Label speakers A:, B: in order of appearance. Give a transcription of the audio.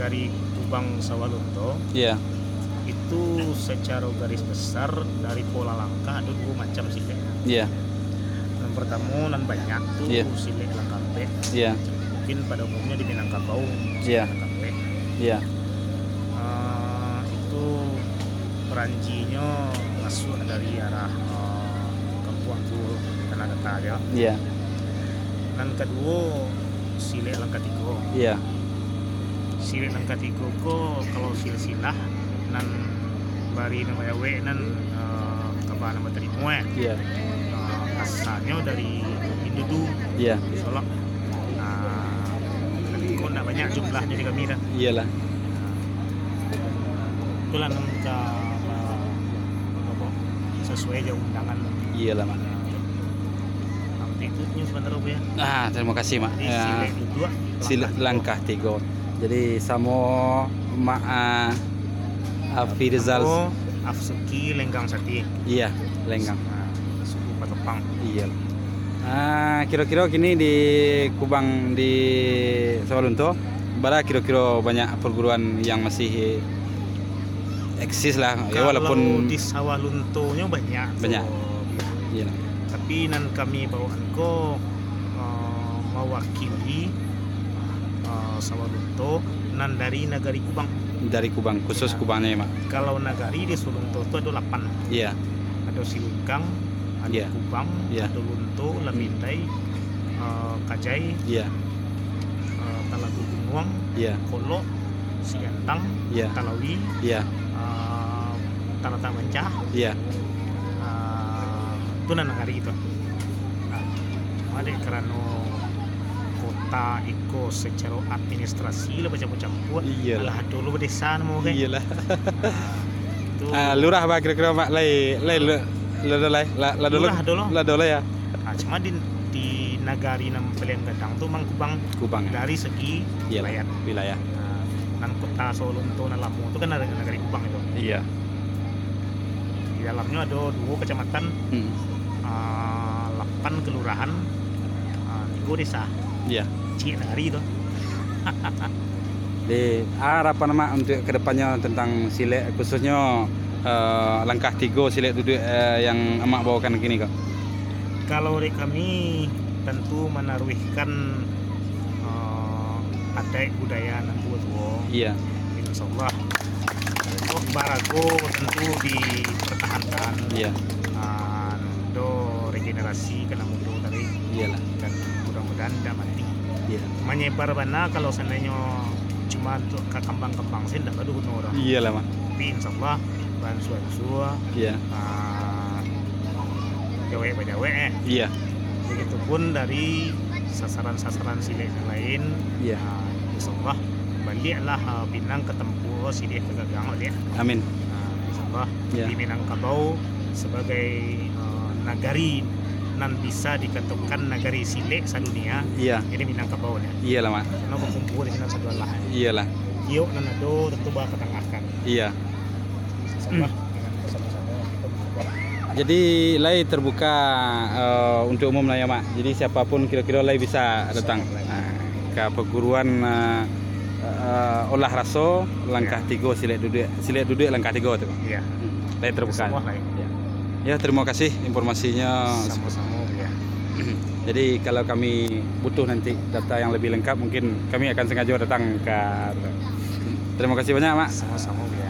A: Nagari Kubang Sawalunto itu secara garis besar dari pola langkah ada dua macam silek. Yang pertama nan banyak tuh silek langkape. Mungkin pada umumnya di Minangkabau langkape. Itu peranjinya masuk dari arah Kampung Tanah Datar ya. Dan kedua silek langkatigo. Silek langkatigo ko kalau silsilah nan bari nama yawe nan kabar nama terima asalnya dari Indudu Solok. Kok tidak banyak jumlahnya di kami dah.
B: Iyalah.
A: Itulah nan sesuai jauh undangan.
B: Iyalah mak.
A: Nanti itu sebentar ya.
B: Terima kasih mak.
A: Silek dua.
B: Silek langkah tiga. Jadi sama mak Firzal
A: Afsuki Lenggang Sati.
B: Iya, Lenggang.
A: Suku Patopang.
B: Iya. Kira-kira gini di Kubang di Sawalunto, bara kira-kira banyak perguruan yang masih eksis lah. Ya, walaupun
A: di Sawaluntonya banyak.
B: Iya.
A: Tapi nan kami bawaan ko mewakili Sawalunto nan dari Nagari Kubang.
B: Dari Kubang, khusus Kubangnya mak.
A: Kalau Nagari di Sulunto itu ada 8.
B: Iya.
A: Ada Silungkang, ada Kubang, ada Lunto, Lamindai, Kajai, Talagu Gunung, Kolo, Siantang, Talawi, Tanata Mancah, itu Nagari itu. Ada karena kota iko secara administrasi lah campur. Lah dulu desa mau kan.
B: Iyalah. Lurah bah kira-kira mak lai dulu ya.
A: Cuma di Nagari nam Pelian Gadang tuh mang Kubang dari segi wilayah. Nan kota Sawalunto nan Lampung itu kan ada Nagari Kubang itu.
B: Iya.
A: Di dalamnya ada 2 kecamatan, 8 kelurahan, 3 desa.
B: Iya.
A: Cik Nagari itu.
B: Di harapan mak untuk kedepannya tentang silek khususnya langkah 3 silek duduk yang emak bawakan kini kak.
A: Kalau dari kami tentu menaruhkan adat budaya nan tua-tua.
B: Iya.
A: Insyaallah. Untuk barago tentu dipertahankan.
B: Iya.
A: Do regenerasi kena mundur tadi.
B: Iyalah.
A: Dan mudah-mudahan tidak mati.
B: Iya.
A: Menyebar mana kalau seandainya cuma untuk ke kembang-kembang sih tidak ada guna orang.
B: Iyalah mak.
A: Tapi insyaallah bansua.
B: Iya.
A: Jawa.
B: Iya.
A: Begitupun dari sasaran-sasaran silek yang lain.
B: Iya.
A: Insyaallah baliklah Pinang ketemu silek kegagang oleh.
B: Amin.
A: Insyaallah di Minangkabau sebagai nagari nan bisa dikatakan nagari silek sadunia.
B: Iya.
A: Ini Minangkabau ya.
B: Iyalah mak.
A: Karena berkumpul di sana sebelah.
B: Iyalah.
A: Yuk nan ado tentu bakal ketengahkan.
B: Iya.
A: Insyaallah dengan bersama-sama kita berbuat.
B: Jadi lai terbuka untuk umum lah ya mak. Jadi siapapun kira-kira lai bisa datang ke perguruan olah raso langkah 3 silek duduk langkah 3 tu.
A: Iya.
B: Lai terbuka.
A: Ya.
B: Ya, terima kasih informasinya.
A: Sama-sama ya.
B: Jadi kalau kami butuh nanti data yang lebih lengkap mungkin kami akan sengaja datang ke. Terima kasih banyak mak.
A: Sama-sama ya.